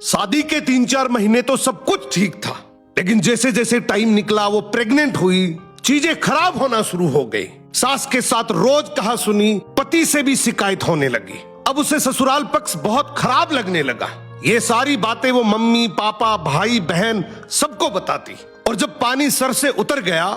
शादी के 3-4 महीने तो सब कुछ ठीक था, लेकिन जैसे जैसे टाइम निकला वो प्रेग्नेंट हुई, चीजें खराब होना शुरू हो गई। सास के साथ रोज कहा सुनी, पति से भी शिकायत होने लगी। अब उसे ससुराल पक्ष बहुत खराब लगने लगा। ये सारी बातें वो मम्मी पापा भाई बहन सबको बताती। और जब पानी सर से उतर गया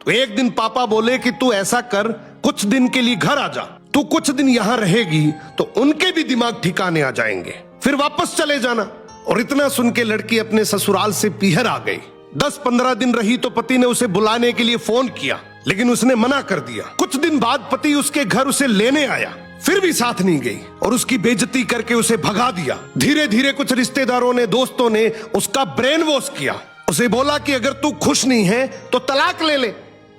तो एक दिन पापा बोले कि तू ऐसा कर, कुछ दिन के लिए घर आ जा, तू कुछ दिन यहाँ रहेगी तो उनके भी दिमाग ठिकाने आ जाएंगे, फिर वापस चले जाना। और इतना सुन के लड़की अपने ससुराल से पीहर आ गई। 10-15 दिन रही तो पति ने उसे बुलाने के लिए फोन किया, लेकिन उसने मना कर दिया। कुछ दिन बाद पति उसके घर उसे लेने आया, फिर भी साथ नहीं गई और उसकी बेइज्जती करके उसे भगा दिया। धीरे धीरे कुछ रिश्तेदारों ने, दोस्तों ने उसका ब्रेन वॉश किया। उसे बोला कि अगर तू खुश नहीं है तो तलाक ले ले,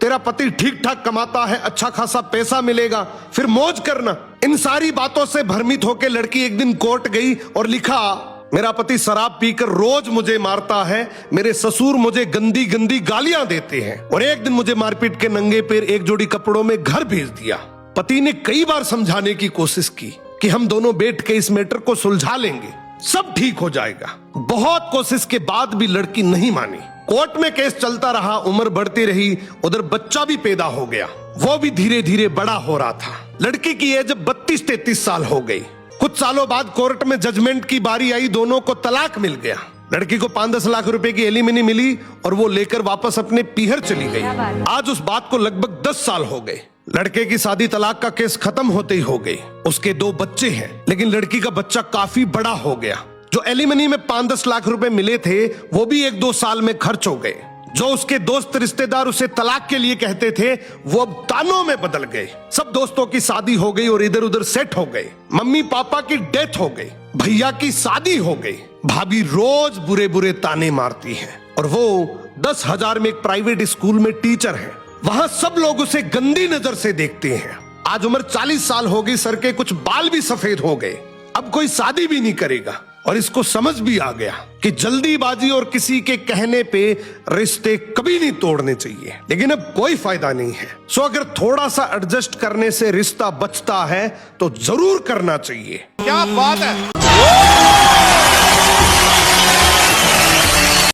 तेरा पति ठीक ठाक कमाता है, अच्छा खासा पैसा मिलेगा, फिर मौज करना। इन सारी बातों से भ्रमित होकर लड़की एक दिन कोर्ट गई और लिखा, मेरा पति शराब पीकर रोज मुझे मारता है, मेरे ससुर मुझे गंदी गंदी गालियां देते हैं और एक दिन मुझे मारपीट के नंगे पैर एक जोड़ी कपड़ों में घर भेज दिया। पति ने कई बार समझाने की कोशिश की कि हम दोनों बैठ के इस मैटर को सुलझा लेंगे, सब ठीक हो जाएगा। बहुत कोशिश के बाद भी लड़की नहीं मानी। कोर्ट में केस चलता रहा, उम्र बढ़ती रही, उधर बच्चा भी पैदा हो गया, वो भी धीरे धीरे बड़ा हो रहा था। लड़की की एज 32-33 साल हो गई। कुछ सालों बाद कोर्ट में जजमेंट की बारी आई, दोनों को तलाक मिल गया। लड़की को 5-10 लाख रुपए की एलिमनी मिली और वो लेकर वापस अपने पीहर चली गई। आज उस बात को लगभग 10 साल हो गए। लड़के की शादी तलाक का केस खत्म होते ही हो गई। उसके 2 बच्चे हैं, लेकिन लड़की का बच्चा काफी बड़ा हो गया। जो एलिमनी में 5-10 लाख रुपए मिले थे वो भी 1-2 साल में खर्च हो गए। जो उसके दोस्त रिश्तेदार उसे तलाक के लिए कहते थे वो अब तानों में बदल गए। सब दोस्तों की शादी हो गई और इधर उधर सेट हो गए। मम्मी पापा की डेथ हो गई, भैया की शादी हो गई, भाभी रोज बुरे बुरे ताने मारती है और वो 10,000 में एक प्राइवेट स्कूल में टीचर है। वहां सब लोग उसे गंदी नजर से देखते हैं। आज उम्र 40 साल हो गई, सर के कुछ बाल भी सफेद हो गए। अब कोई शादी भी नहीं करेगा और इसको समझ भी आ गया कि जल्दीबाजी और किसी के कहने पे रिश्ते कभी नहीं तोड़ने चाहिए। लेकिन अब कोई फायदा नहीं है। सो अगर थोड़ा सा एडजस्ट करने से रिश्ता बचता है तो जरूर करना चाहिए। क्या बात है।